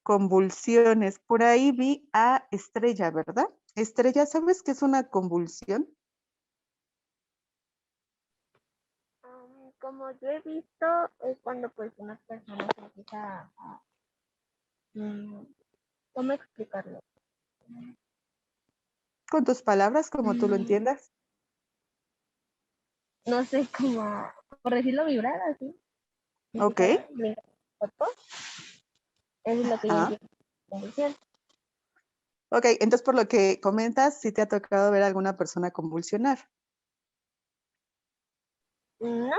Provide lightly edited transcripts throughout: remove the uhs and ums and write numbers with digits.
convulsiones. Por ahí vi a Estrella, ¿verdad? Estrella, ¿sabes qué es una convulsión? Como yo he visto, es cuando pues una persona se empieza a ¿cómo explicarlo? Con tus palabras, como tú lo Mm, entiendas. no sé cómo, por decirlo, vibrar así. Ok. Empieza a brincar el cuerpo. Eso es lo que yo Ajá. entiendo. Convulsión. Ok, entonces por lo que comentas, sí te ha tocado ver a alguna persona convulsionar. No,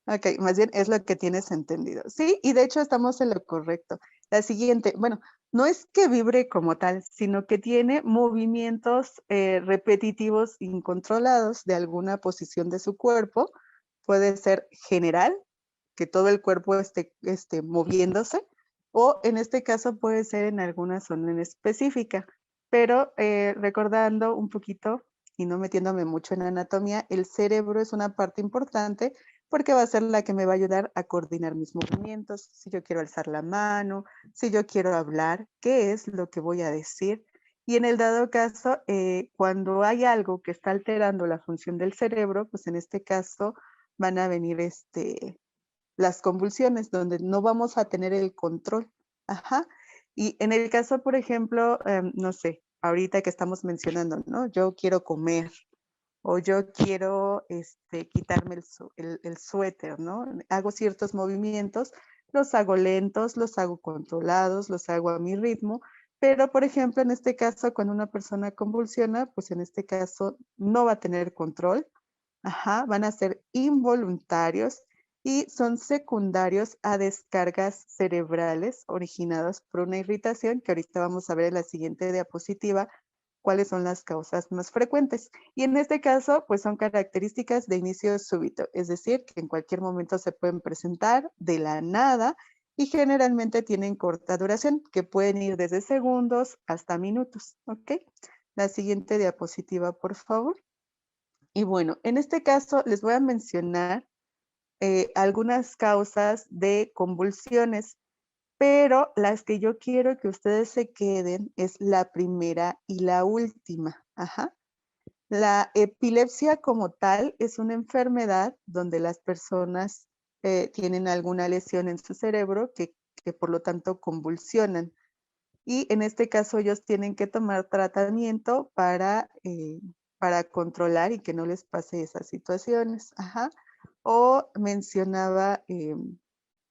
Ok, más bien es lo que tienes entendido. Sí, y de hecho estamos en lo correcto. La siguiente, bueno, no es que vibre como tal, sino que tiene movimientos repetitivos incontrolados de alguna posición de su cuerpo. Puede ser general, que todo el cuerpo esté moviéndose, o en este caso puede ser en alguna zona en específica. Pero recordando un poquito y no metiéndome mucho en anatomía, el cerebro es una parte importante porque va a ser la que me va a ayudar a coordinar mis movimientos. Si yo quiero alzar la mano, si yo quiero hablar, qué es lo que voy a decir. Y en el dado caso, cuando hay algo que está alterando la función del cerebro, pues en este caso van a venir las convulsiones, donde no vamos a tener el control. Ajá. Y en el caso, por ejemplo, no sé, ahorita que estamos mencionando, ¿no? Yo quiero comer, o yo quiero quitarme el suéter, ¿no? Hago ciertos movimientos, los hago lentos, los hago controlados, los hago a mi ritmo, pero por ejemplo, en este caso, cuando una persona convulsiona, pues en este caso no va a tener control, ajá, van a ser involuntarios y son secundarios a descargas cerebrales originadas por una irritación que ahorita vamos a ver en la siguiente diapositiva cuáles son las causas más frecuentes. Y en este caso, pues son características de inicio súbito, es decir, que en cualquier momento se pueden presentar de la nada y generalmente tienen corta duración, que pueden ir desde segundos hasta minutos, ¿ok? La siguiente diapositiva, por favor. Y bueno, en este caso les voy a mencionar algunas causas de convulsiones, pero las que yo quiero que ustedes se queden es la primera y la última. Ajá. La epilepsia como tal es una enfermedad donde las personas tienen alguna lesión en su cerebro que por lo tanto convulsionan. Y en este caso ellos tienen que tomar tratamiento para controlar y que no les pase esas situaciones. Ajá. O mencionaba,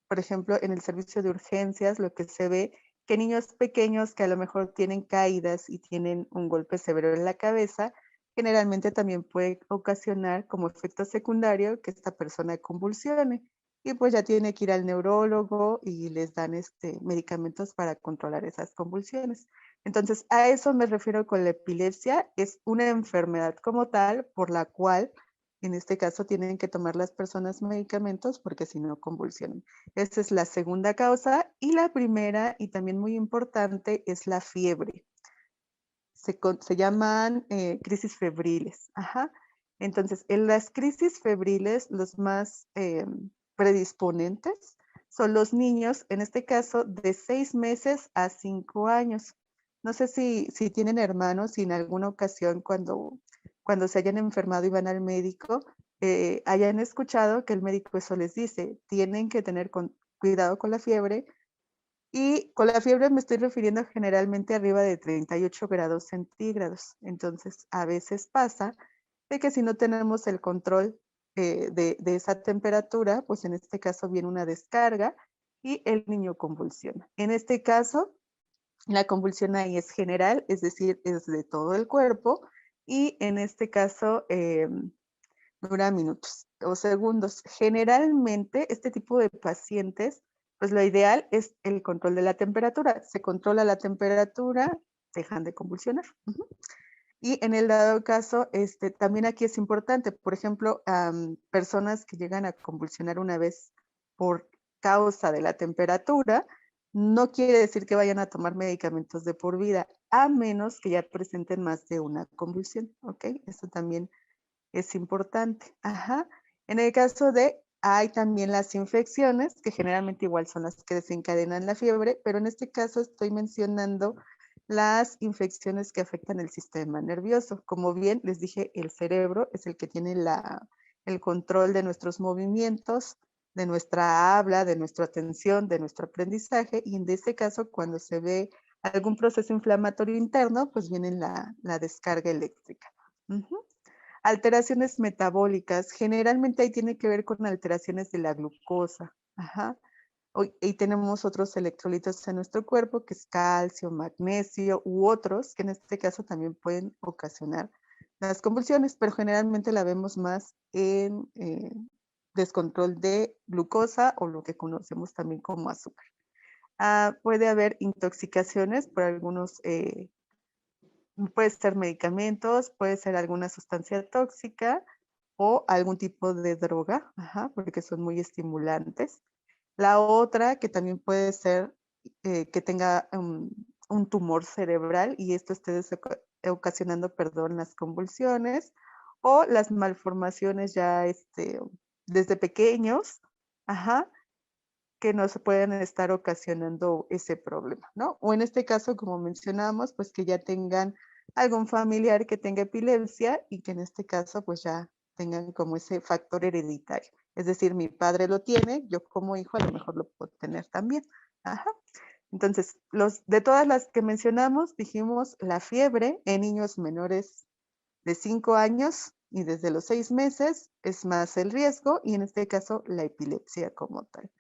por ejemplo, en el servicio de urgencias, lo que se ve que niños pequeños que a lo mejor tienen caídas y tienen un golpe severo en la cabeza, generalmente también puede ocasionar como efecto secundario que esta persona convulsione. Y pues ya tiene que ir al neurólogo y les dan medicamentos para controlar esas convulsiones. Entonces, a eso me refiero con la epilepsia. Es una enfermedad como tal por la cual, en este caso, tienen que tomar las personas medicamentos porque si no convulsionan. Esa es la segunda causa. Y la primera, y también muy importante, es la fiebre. Se llaman crisis febriles. Ajá. Entonces, en las crisis febriles, los más predisponentes son los niños, en este caso, de 6 meses a 5 años. No sé si tienen hermanos y en alguna ocasión cuando se hayan enfermado y van al médico, hayan escuchado que el médico eso les dice, tienen que tener cuidado con la fiebre, y con la fiebre me estoy refiriendo generalmente arriba de 38 grados centígrados. Entonces, a veces pasa de que si no tenemos el control de esa temperatura, pues en este caso viene una descarga y el niño convulsiona. En este caso, la convulsión ahí es general, es decir, es de todo el cuerpo y en este caso dura minutos o segundos. Generalmente, este tipo de pacientes, pues lo ideal es el control de la temperatura. Se controla la temperatura, dejan de convulsionar. Y en el dado caso, también aquí es importante, por ejemplo, personas que llegan a convulsionar una vez por causa de la temperatura, no quiere decir que vayan a tomar medicamentos de por vida, a menos que ya presenten más de una convulsión, ¿ok? Eso también es importante. Ajá. En el caso de hay también las infecciones, que generalmente igual son las que desencadenan la fiebre, pero en este caso estoy mencionando las infecciones que afectan el sistema nervioso. Como bien les dije, el cerebro es el que tiene el control de nuestros movimientos, de nuestra habla, de nuestra atención, de nuestro aprendizaje, y en este caso, cuando se ve algún proceso inflamatorio interno, pues viene la descarga eléctrica. Alteraciones metabólicas, generalmente ahí tiene que ver con alteraciones de la glucosa. Ajá. Y tenemos otros electrolitos en nuestro cuerpo, que es calcio, magnesio u otros, que en este caso también pueden ocasionar las convulsiones, pero generalmente la vemos más en descontrol de glucosa o lo que conocemos también como azúcar. Puede haber intoxicaciones por algunos, puede ser medicamentos, puede ser alguna sustancia tóxica o algún tipo de droga, porque son muy estimulantes. La otra que también puede ser que tenga un tumor cerebral y esto esté ocasionando, perdón, las convulsiones o las malformaciones ya desde pequeños, que nos pueden estar ocasionando ese problema, ¿no? O en este caso, como mencionamos, pues que ya tengan algún familiar que tenga epilepsia y que en este caso pues ya tengan como ese factor hereditario. Es decir, mi padre lo tiene, yo como hijo a lo mejor lo puedo tener también. Ajá. Entonces, de todas las que mencionamos, dijimos la fiebre en niños menores de 5 años y desde los 6 meses es más el riesgo y en este caso la epilepsia como tal.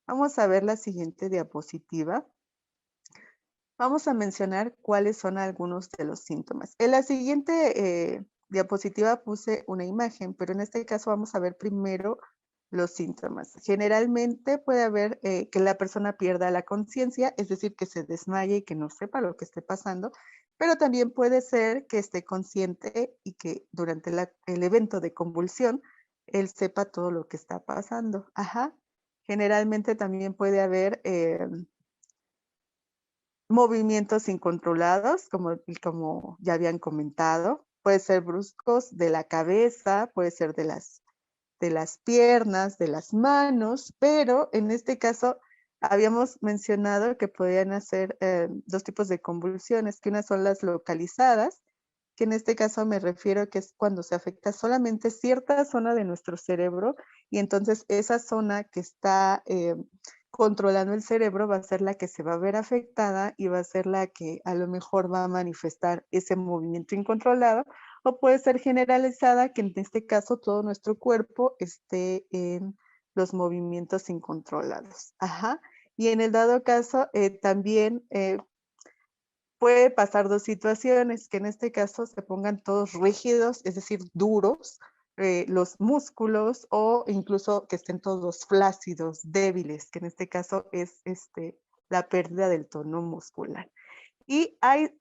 Vamos a ver la siguiente diapositiva. Vamos a mencionar cuáles son algunos de los síntomas. En la siguiente diapositiva puse una imagen, pero en este caso vamos a ver primero los síntomas. Generalmente puede haber que la persona pierda la conciencia, es decir, que se desmaye y que no sepa lo que esté pasando, pero también puede ser que esté consciente y que durante el evento de convulsión, él sepa todo lo que está pasando. Ajá. Generalmente también puede haber movimientos incontrolados, como ya habían comentado. Puede ser bruscos de la cabeza, puede ser de las piernas, de las manos, pero en este caso habíamos mencionado que podían hacer 2 tipos de convulsiones, que unas son las localizadas, que en este caso me refiero que es cuando se afecta solamente cierta zona de nuestro cerebro y entonces esa zona que está controlando el cerebro va a ser la que se va a ver afectada y va a ser la que a lo mejor va a manifestar ese movimiento incontrolado o puede ser generalizada, que en este caso todo nuestro cuerpo esté en los movimientos incontrolados. Ajá. Y en el dado caso, también puede pasar 2 situaciones, que en este caso se pongan todos rígidos, es decir, duros, los músculos o incluso que estén todos flácidos, débiles, que en este caso es la pérdida del tono muscular. Y hay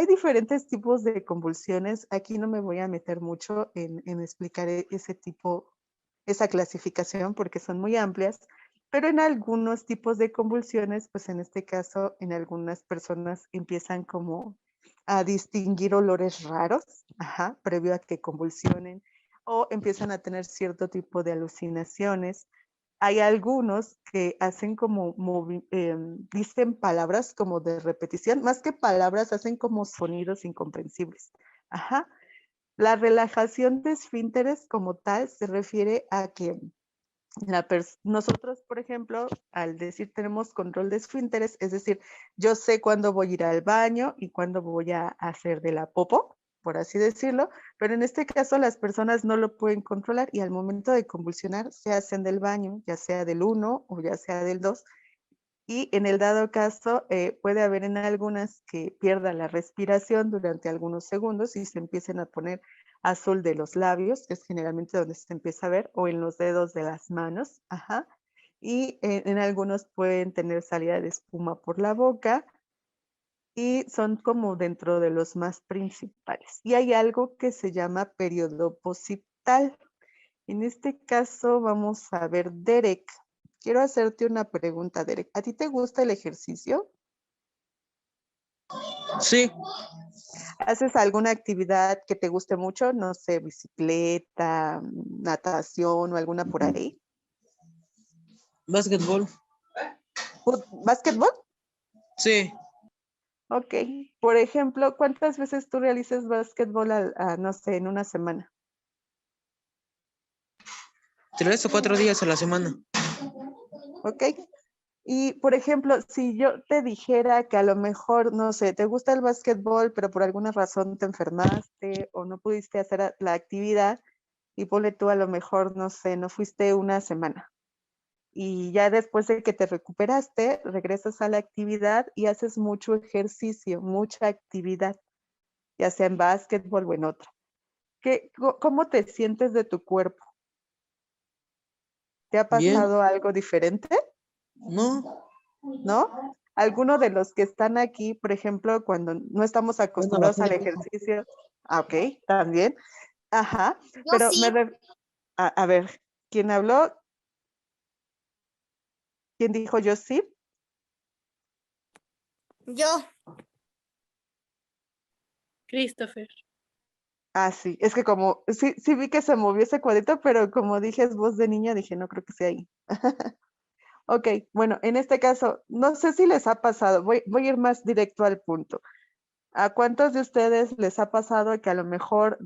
diferentes tipos de convulsiones. Aquí no me voy a meter mucho en explicar ese tipo, esa clasificación, porque son muy amplias, pero en algunos tipos de convulsiones, pues en este caso, en algunas personas empiezan como a distinguir olores raros, previo a que convulsionen, o empiezan a tener cierto tipo de alucinaciones. Hay algunos que hacen como, dicen palabras como de repetición, más que palabras, hacen como sonidos incomprensibles. Ajá. La relajación de esfínteres como tal se refiere a que nosotros, por ejemplo, al decir tenemos control de esfínteres, es decir, yo sé cuándo voy a ir al baño y cuándo voy a hacer de la popo, por así decirlo, pero en este caso las personas no lo pueden controlar y al momento de convulsionar se hacen del baño, ya sea del 1 o ya sea del 2, y en el dado caso puede haber en algunas que pierdan la respiración durante algunos segundos y se empiecen a poner azul de los labios, que es generalmente donde se empieza a ver, o en los dedos de las manos, y en algunos pueden tener salida de espuma por la boca y son como dentro de los más principales. Y hay algo que se llama periodo posictal. En este caso vamos a ver, Derek. Quiero hacerte una pregunta, Derek. ¿A ti te gusta el ejercicio? Sí, ¿Haces alguna actividad que te guste mucho? No sé, bicicleta, natación o alguna por ahí. Básquetbol. ¿Básquetbol? Sí. Ok. Por ejemplo, ¿cuántas veces tú realizas básquetbol, no sé, en una semana? 3 o 4 días a la semana. Ok. Y, por ejemplo, si yo te dijera que a lo mejor, no sé, te gusta el básquetbol, pero por alguna razón te enfermaste o no pudiste hacer la actividad y ponle tú a lo mejor, no sé, no fuiste una semana. Y ya después de que te recuperaste, regresas a la actividad y haces mucho ejercicio, mucha actividad, ya sea en básquetbol o en otra. ¿Cómo te sientes de tu cuerpo? ¿Te ha Bien. pasado algo diferente? No. ¿No? Alguno de los que están aquí, por ejemplo, cuando no estamos acostumbrados al ejercicio, ok, también, ajá, Yo pero sí. a ver, ¿quién habló? ¿Quién dijo yo sí? Yo. Christopher. Ah, sí, es que como, sí vi que se movió ese cuadrito, pero como dije es voz de niña, dije no creo que sea ahí. Ok, bueno, en este caso, no sé si les ha pasado, voy a ir más directo al punto. ¿A cuántos de ustedes les ha pasado que a lo mejor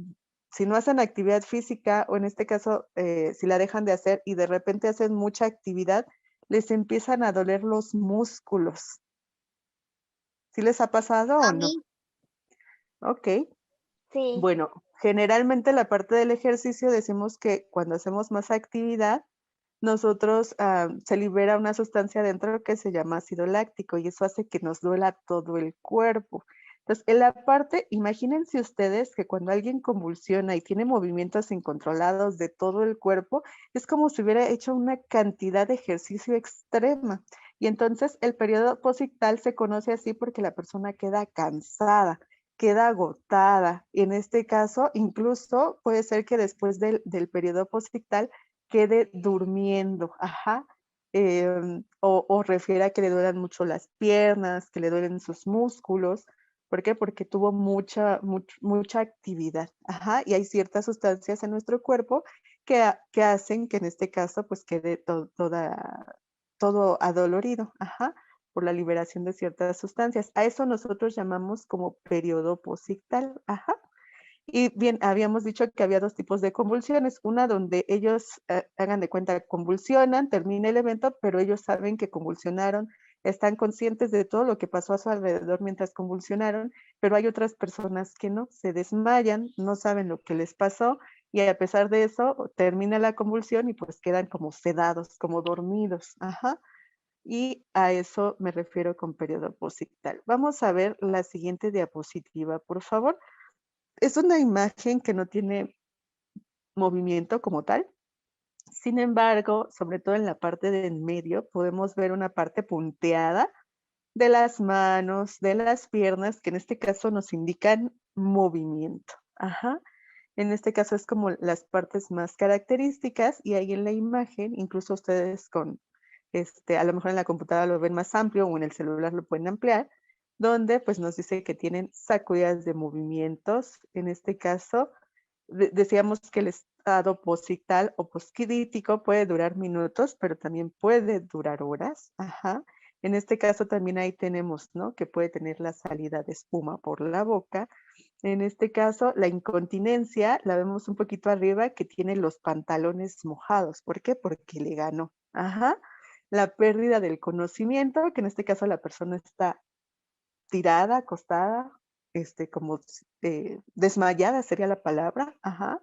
si no hacen actividad física o en este caso si la dejan de hacer y de repente hacen mucha actividad, les empiezan a doler los músculos? ¿Sí les ha pasado o A no? mí. Ok, Sí. bueno, generalmente la parte del ejercicio decimos que cuando hacemos más actividad, nosotros se libera una sustancia dentro que se llama ácido láctico y eso hace que nos duela todo el cuerpo. Entonces, en la parte, imagínense ustedes que cuando alguien convulsiona y tiene movimientos incontrolados de todo el cuerpo, es como si hubiera hecho una cantidad de ejercicio extrema. Y entonces el periodo posictal se conoce así porque la persona queda cansada, queda agotada. Y en este caso, incluso puede ser que después del periodo posictal quede durmiendo, ajá, o refiere a que le duelan mucho las piernas, que le duelen sus músculos. ¿Por qué? Porque tuvo mucha actividad, ajá, y hay ciertas sustancias en nuestro cuerpo que hacen que en este caso pues quede todo adolorido, ajá, por la liberación de ciertas sustancias. A eso nosotros llamamos como periodo posictal, ajá. Y bien, habíamos dicho que había dos tipos de convulsiones, una donde ellos, hagan de cuenta, convulsionan, termina el evento, pero ellos saben que convulsionaron, están conscientes de todo lo que pasó a su alrededor mientras convulsionaron, pero hay otras personas que no, se desmayan, no saben lo que les pasó y a pesar de eso termina la convulsión y pues quedan como sedados, como dormidos, ajá. Y a eso me refiero con periodo posictal. Vamos a ver la siguiente diapositiva, por favor. Es una imagen que no tiene movimiento como tal. Sin embargo, sobre todo en la parte de en medio, podemos ver una parte punteada de las manos, de las piernas, que en este caso nos indican movimiento. Ajá. En este caso es como las partes más características y ahí en la imagen, incluso ustedes con, a lo mejor en la computadora lo ven más amplio o en el celular lo pueden ampliar, donde pues nos dice que tienen sacudidas de movimientos. En este caso, decíamos que el estado posictal o posquidítico puede durar minutos, pero también puede durar horas. Ajá. En este caso también ahí tenemos, ¿no? Que puede tener la salida de espuma por la boca. En este caso, la incontinencia la vemos un poquito arriba que tiene los pantalones mojados. ¿Por qué? Porque le ganó. Ajá. La pérdida del conocimiento, que en este caso la persona está tirada, acostada, como desmayada sería la palabra. Ajá.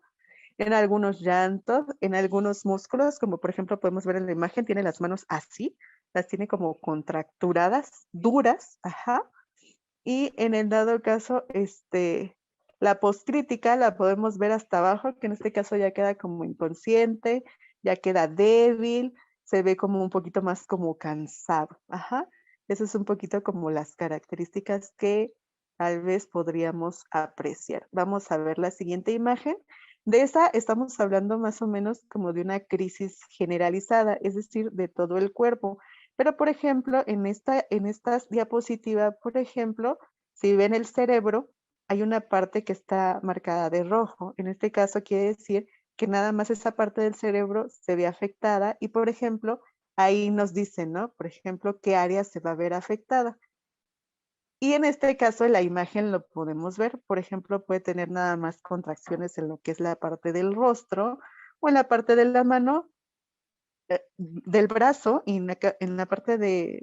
En algunos llantos, en algunos músculos, como por ejemplo podemos ver en la imagen, tiene las manos así, las tiene como contracturadas, duras, ajá. Y en el dado caso, la poscrítica la podemos ver hasta abajo, que en este caso ya queda como inconsciente, ya queda débil, se ve como un poquito más como cansado. Ajá. Eso es un poquito como las características que tal vez podríamos apreciar. Vamos a ver la siguiente imagen. De esa estamos hablando más o menos como de una crisis generalizada, es decir, de todo el cuerpo. Pero, por ejemplo, en esta diapositiva, por ejemplo, si ven el cerebro, hay una parte que está marcada de rojo. En este caso quiere decir que nada más esa parte del cerebro se ve afectada y, por ejemplo, ahí nos dicen, ¿no? Por ejemplo, qué área se va a ver afectada. Y en este caso, en la imagen lo podemos ver. Por ejemplo, puede tener nada más contracciones en lo que es la parte del rostro o en la parte de la mano, del brazo y en la parte de,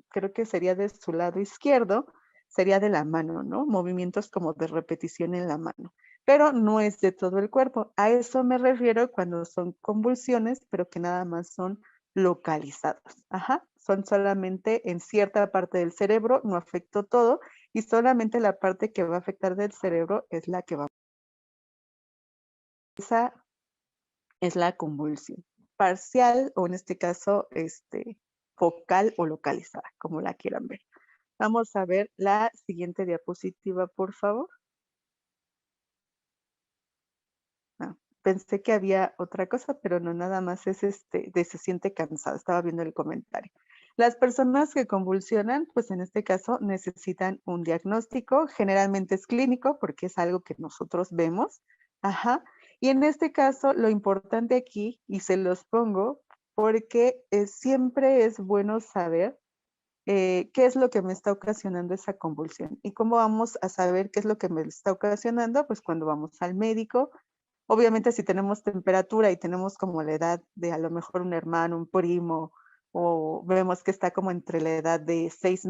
creo que sería de su lado izquierdo, sería de la mano, ¿no? Movimientos como de repetición en la mano, pero no es de todo el cuerpo. A eso me refiero cuando son convulsiones, pero que nada más son localizadas. Ajá, son solamente en cierta parte del cerebro, no afectó todo, y solamente la parte que va a afectar del cerebro es la que va. Esa es la convulsión parcial o en este caso focal o localizada, como la quieran ver. Vamos a ver la siguiente diapositiva, por favor. Ah, pensé que había otra cosa, pero no, nada más es de se siente cansado. Estaba viendo el comentario. Las personas que convulsionan, pues en este caso necesitan un diagnóstico, generalmente es clínico porque es algo que nosotros vemos. Ajá. Y en este caso, lo importante aquí, y se los pongo, porque siempre es bueno saber qué es lo que me está ocasionando esa convulsión. ¿Y cómo vamos a saber qué es lo que me está ocasionando? Pues cuando vamos al médico. Obviamente, si tenemos temperatura y tenemos como la edad de a lo mejor un hermano, un primo, o vemos que está como entre la edad de 6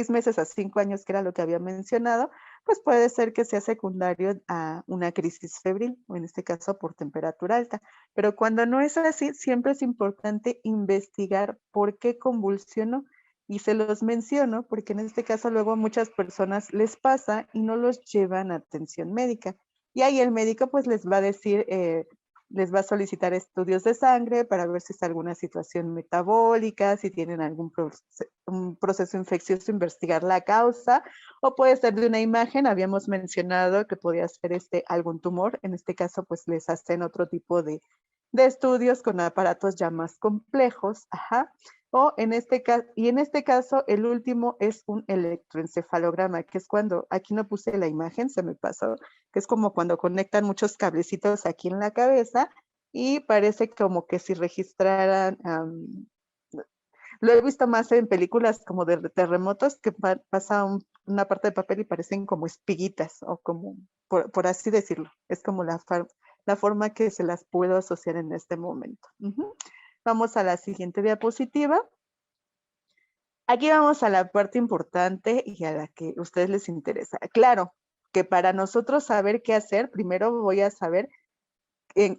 meses a 5 años, que era lo que había mencionado, pues puede ser que sea secundario a una crisis febril, o en este caso por temperatura alta. Pero cuando no es así, siempre es importante investigar por qué convulsionó. Y se los menciono porque en este caso luego a muchas personas les pasa y no los llevan a atención médica. Y ahí el médico pues les va a decir, les va a solicitar estudios de sangre para ver si es alguna situación metabólica, si tienen un proceso infeccioso, investigar la causa, o puede ser de una imagen, habíamos mencionado que podía ser algún tumor, en este caso pues les hacen otro tipo de estudios con aparatos ya más complejos, ajá. O en este caso, y en este caso, el último es un electroencefalograma, que es cuando, aquí no puse la imagen, se me pasó, que es como cuando conectan muchos cablecitos aquí en la cabeza y parece como que si registraran, lo he visto más en películas como de terremotos, que pasa una parte de papel y parecen como espiguitas, o como, por así decirlo, es como la forma que se las puedo asociar en este momento. Vamos a la siguiente diapositiva. Aquí vamos a la parte importante y a la que a ustedes les interesa. Claro, que para nosotros saber qué hacer, primero voy a saber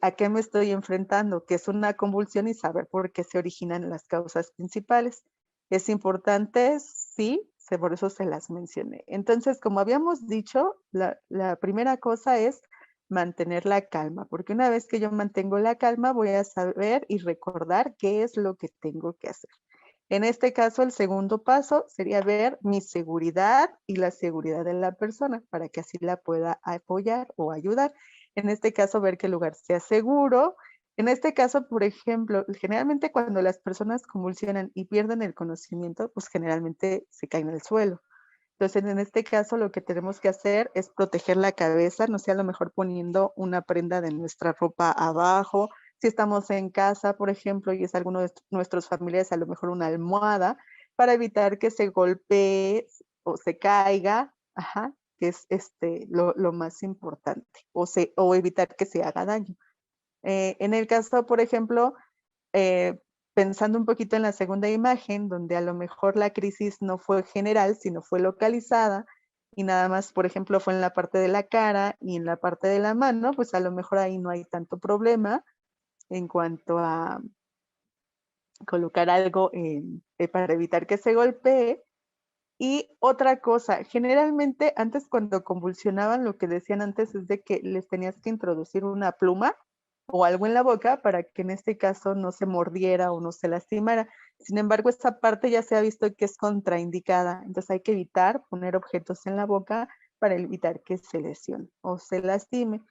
a qué me estoy enfrentando, que es una convulsión y saber por qué se originan las causas principales. Es importante, sí, por eso se las mencioné. Entonces, como habíamos dicho, la primera cosa es mantener la calma, porque una vez que yo mantengo la calma, voy a saber y recordar qué es lo que tengo que hacer. En este caso, el segundo paso sería ver mi seguridad y la seguridad de la persona para que así la pueda apoyar o ayudar. En este caso, ver que el lugar sea seguro. En este caso, por ejemplo, generalmente cuando las personas convulsionan y pierden el conocimiento, pues generalmente se caen al suelo. Entonces, en este caso, lo que tenemos que hacer es proteger la cabeza, no sé, a lo mejor poniendo una prenda de nuestra ropa abajo. Si estamos en casa, por ejemplo, y es alguno de nuestros familiares, a lo mejor una almohada, para evitar que se golpee o se caiga, ajá, que es lo más importante, o evitar que se haga daño. En el caso, por ejemplo, eh, pensando un poquito en la segunda imagen, donde a lo mejor la crisis no fue general, sino fue localizada, y nada más, por ejemplo, fue en la parte de la cara y en la parte de la mano, pues a lo mejor ahí no hay tanto problema en cuanto a colocar algo para evitar que se golpee. Y otra cosa, generalmente antes cuando convulsionaban, lo que decían antes es de que les tenías que introducir una pluma o algo en la boca para que en este caso no se mordiera o no se lastimara. Sin embargo, esta parte ya se ha visto que es contraindicada, entonces hay que evitar poner objetos en la boca para evitar que se lesione o se lastime.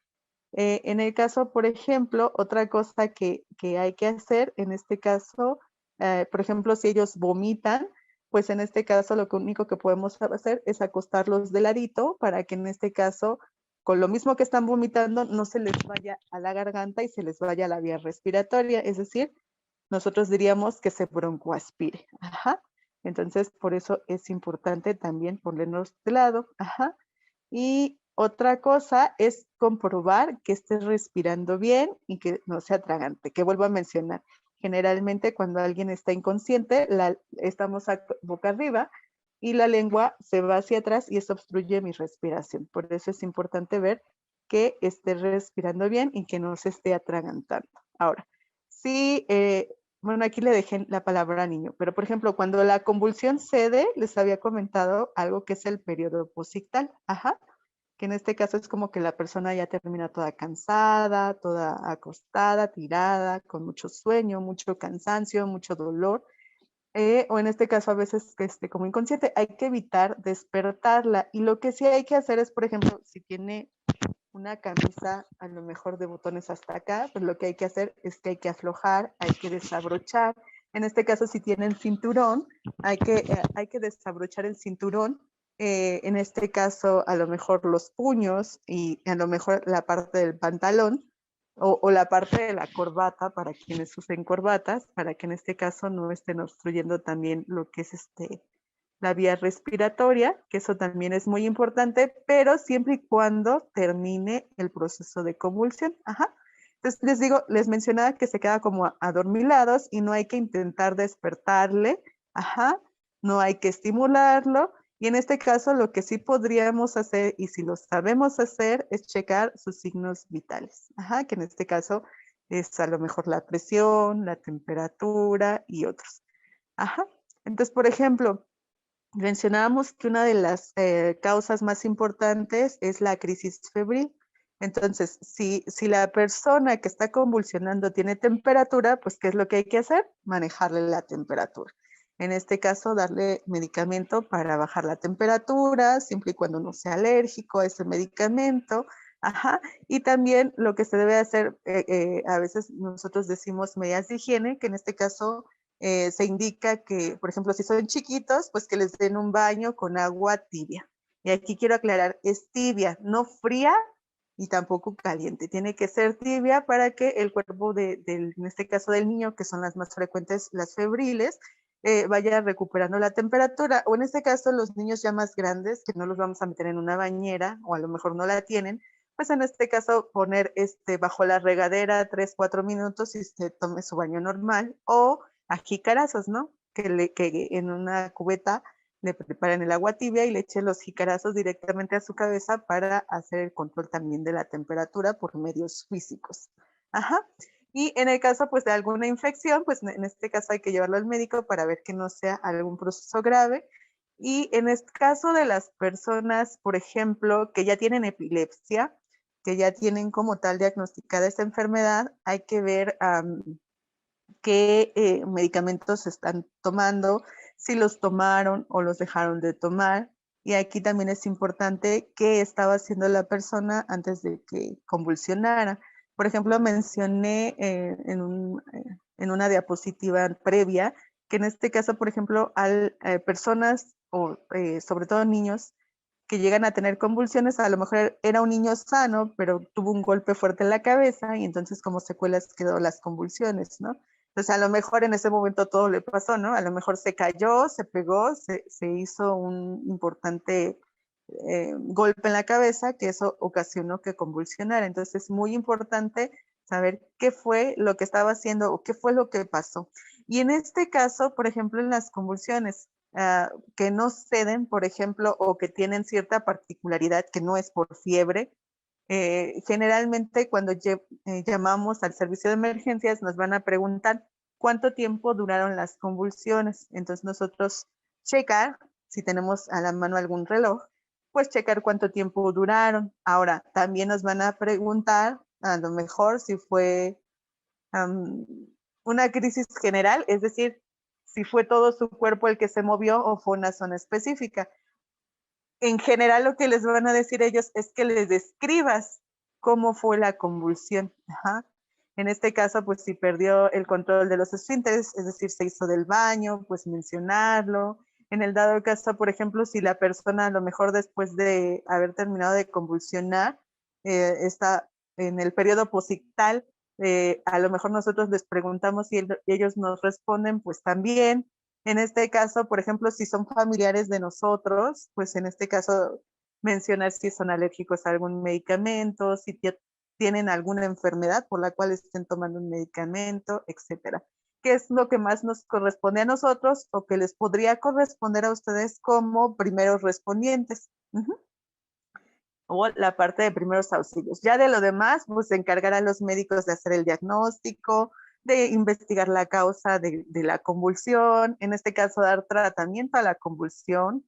En el caso, por ejemplo, otra cosa que hay que hacer, en este caso, por ejemplo, si ellos vomitan, pues en este caso lo único que podemos hacer es acostarlos de ladito para que en este caso, con lo mismo que están vomitando, no se les vaya a la garganta y se les vaya a la vía respiratoria, es decir, nosotros diríamos que se broncoaspire. Ajá. Entonces, por eso es importante también ponernos de lado. Ajá. Y otra cosa es comprobar que estés respirando bien y que no sea tragante, que vuelvo a mencionar. Generalmente cuando alguien está inconsciente, estamos boca arriba y la lengua se va hacia atrás y eso obstruye mi respiración. Por eso es importante ver que esté respirando bien y que no se esté atragantando. Ahora, sí, bueno, aquí le dejé la palabra niño, pero por ejemplo, cuando la convulsión cede, les había comentado algo que es el periodo posictal. Ajá, que en este caso es como que la persona ya termina toda cansada, toda acostada, tirada, con mucho sueño, mucho cansancio, mucho dolor, o en este caso a veces como inconsciente, hay que evitar despertarla. Y lo que sí hay que hacer es, por ejemplo, si tiene una camisa a lo mejor de botones hasta acá, pues lo que hay que hacer es que hay que aflojar, hay que desabrochar. En este caso, si tienen cinturón, hay que desabrochar el cinturón. En este caso, a lo mejor los puños y a lo mejor la parte del pantalón o la parte de la corbata para quienes usen corbatas, para que en este caso no estén obstruyendo también lo que es la vía respiratoria, que eso también es muy importante, pero siempre y cuando termine el proceso de convulsión. Ajá. Entonces les digo, les mencionaba que se queda como adormilados y no hay que intentar despertarle, ajá, no hay que estimularlo. Y en este caso lo que sí podríamos hacer, y si lo sabemos hacer, es checar sus signos vitales, ajá, que en este caso es a lo mejor la presión, la temperatura y otros. Ajá. Entonces, por ejemplo, mencionábamos que una de las causas más importantes es la crisis febril. Entonces, si la persona que está convulsionando tiene temperatura, pues ¿qué es lo que hay que hacer? Manejarle la temperatura. En este caso, darle medicamento para bajar la temperatura, siempre y cuando no sea alérgico a ese medicamento. Ajá. Y también lo que se debe hacer, a veces nosotros decimos medidas de higiene, que en este caso se indica que, por ejemplo, si son chiquitos, pues que les den un baño con agua tibia. Y aquí quiero aclarar, es tibia, no fría y tampoco caliente. Tiene que ser tibia para que el cuerpo en este caso del niño, que son las más frecuentes, las febriles, vaya recuperando la temperatura. O en este caso, los niños ya más grandes, que no los vamos a meter en una bañera, o a lo mejor no la tienen, pues en este caso poner bajo la regadera 3, 4 minutos y se tome su baño normal, o a jicarazos, ¿no? Que en una cubeta le preparen el agua tibia y le echen los jicarazos directamente a su cabeza para hacer el control también de la temperatura por medios físicos. Ajá. Y en el caso pues de alguna infección, pues en este caso hay que llevarlo al médico para ver que no sea algún proceso grave. Y en el caso de las personas, por ejemplo, que ya tienen epilepsia, que ya tienen como tal diagnosticada esta enfermedad, hay que ver qué medicamentos están tomando, si los tomaron o los dejaron de tomar. Y aquí también es importante qué estaba haciendo la persona antes de que convulsionara. Por ejemplo, mencioné en una diapositiva previa que en este caso, por ejemplo, personas o sobre todo niños que llegan a tener convulsiones, a lo mejor era un niño sano, pero tuvo un golpe fuerte en la cabeza y entonces como secuelas quedó las convulsiones, ¿no? Entonces a lo mejor en ese momento todo le pasó, ¿no? A lo mejor se cayó, se pegó, se hizo un importante golpe en la cabeza que eso ocasionó que convulsionara. Entonces es muy importante saber qué fue lo que estaba haciendo o qué fue lo que pasó. Y en este caso, por ejemplo, en las convulsiones, que no ceden, por ejemplo, o que tienen cierta particularidad que no es por fiebre. Generalmente cuando llamamos al servicio de emergencias nos van a preguntar cuánto tiempo duraron las convulsiones. Entonces nosotros checar, si tenemos a la mano algún reloj, pues checar cuánto tiempo duraron. Ahora, también nos van a preguntar a lo mejor si fue una crisis general, es decir, si fue todo su cuerpo el que se movió o fue una zona específica. En general lo que les van a decir ellos es que les describas cómo fue la convulsión. Ajá. En este caso, pues si perdió el control de los esfínteres, es decir, se hizo del baño, pues mencionarlo. En el dado caso, por ejemplo, si la persona a lo mejor después de haber terminado de convulsionar, está en el periodo posictal, A lo mejor nosotros les preguntamos y ellos nos responden, pues también. En este caso, por ejemplo, si son familiares de nosotros, pues en este caso mencionar si son alérgicos a algún medicamento, si tienen alguna enfermedad por la cual estén tomando un medicamento, etcétera. ¿Qué es lo que más nos corresponde a nosotros o que les podría corresponder a ustedes como primeros respondientes? O la parte de primeros auxilios. Ya de lo demás, pues se encargarán los médicos de hacer el diagnóstico, de investigar la causa de la convulsión, en este caso dar tratamiento a la convulsión,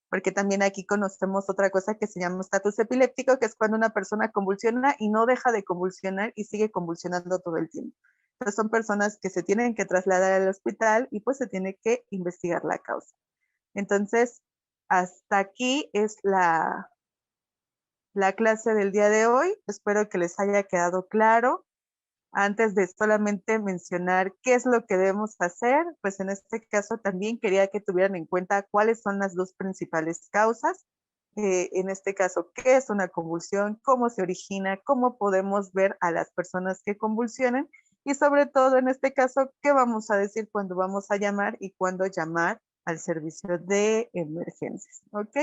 porque también aquí conocemos otra cosa que se llama estatus epiléptico, que es cuando una persona convulsiona y no deja de convulsionar y sigue convulsionando todo el tiempo. Entonces son personas que se tienen que trasladar al hospital y pues se tiene que investigar la causa. Entonces, hasta aquí es la clase del día de hoy. Espero que les haya quedado claro. Antes de solamente mencionar qué es lo que debemos hacer, pues en este caso también quería que tuvieran en cuenta cuáles son las dos principales causas. En este caso, qué es una convulsión, cómo se origina, cómo podemos ver a las personas que convulsionan y sobre todo en este caso, qué vamos a decir cuando vamos a llamar y cuándo llamar al servicio de emergencias. ¿Ok?